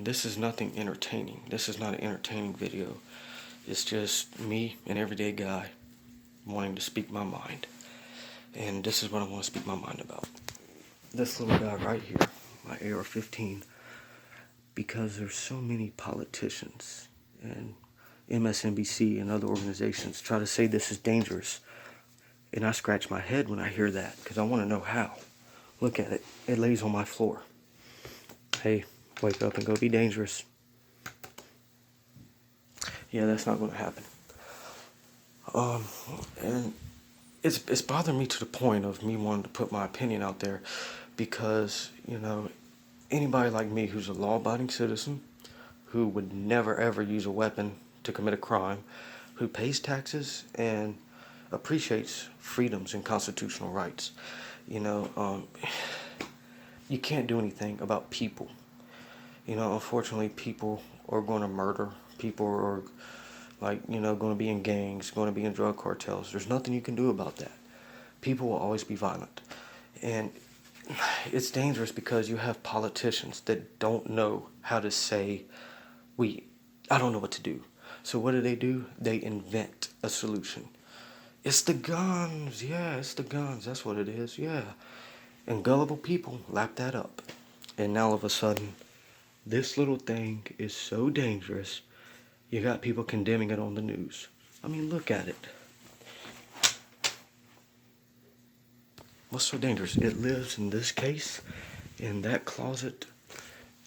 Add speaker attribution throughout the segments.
Speaker 1: this is nothing entertaining. This is not an entertaining video. It's just me, an everyday guy, wanting to speak my mind. And this is what I want to speak my mind about. This little guy right here, my AR-15, because there's so many politicians and MSNBC and other organizations try to say this is dangerous. And I scratch my head when I hear that, because I want to know how. Look at it. It lays on my floor. Hey, wake up and go be dangerous. Yeah, that's not going to happen. And it's bothering me to the point of me wanting to put my opinion out there, because, you know, anybody like me who's a law-abiding citizen, who would never ever use a weapon to commit a crime, who pays taxes and appreciates freedoms and constitutional rights, you know, you can't do anything about people. You know, unfortunately, people are going to murder. People are, like, you know, going to be in gangs, going to be in drug cartels. There's nothing you can do about that. People will always be violent. And it's dangerous because you have politicians that don't know how to say, I don't know what to do. So what do? They invent a solution. It's the guns. Yeah, it's the guns. That's what it is. Yeah. And gullible people lap that up. And now all of a sudden, this little thing is so dangerous, you got people condemning it on the news. I mean, look at it. What's so dangerous? It lives in this case, in that closet,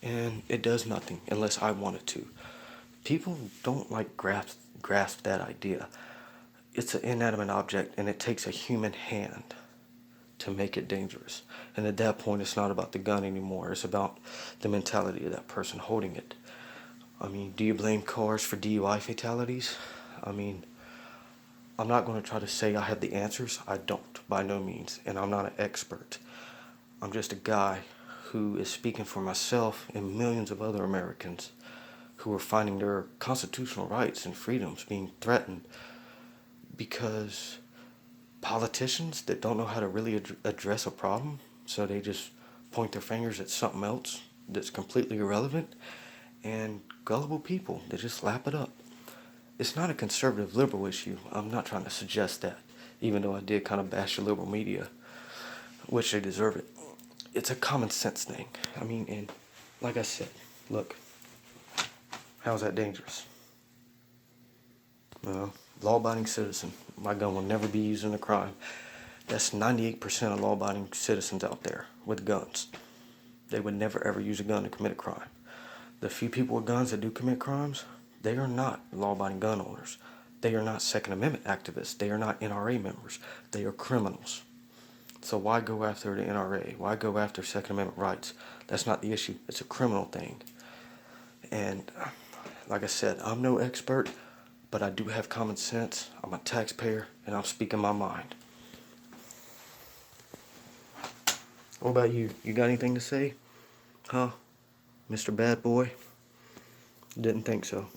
Speaker 1: and it does nothing unless I want it to. People don't like grasp that idea. It's an inanimate object, and it takes a human hand to make it dangerous. And at that point, it's not about the gun anymore. It's about the mentality of that person holding it. I mean, do you blame cars for DUI fatalities? I mean, I'm not going to try to say I have the answers. I don't, by no means. And I'm not an expert. I'm just a guy who is speaking for myself and millions of other Americans who are finding their constitutional rights and freedoms being threatened because politicians that don't know how to really address a problem, so they just point their fingers at something else that's completely irrelevant, and gullible people that just lap it up. It's not a conservative liberal issue. I'm not trying to suggest that, even though I did kind of bash the liberal media, which they deserve it. It's a common sense thing. I mean, and like I said, look, how's that dangerous? Well, law-abiding citizen. My gun will never be used in a crime. That's 98% of law-abiding citizens out there with guns. They would never ever use a gun to commit a crime. The few people with guns that do commit crimes, they are not law-abiding gun owners. They are not Second Amendment activists. They are not NRA members. They are criminals. So why go after the NRA? Why go after Second Amendment rights? That's not the issue. It's a criminal thing. And like I said, I'm no expert, but I do have common sense. I'm a taxpayer, and I'm speaking my mind. What about you? You got anything to say? Huh? Mr. Bad Boy? Didn't think so.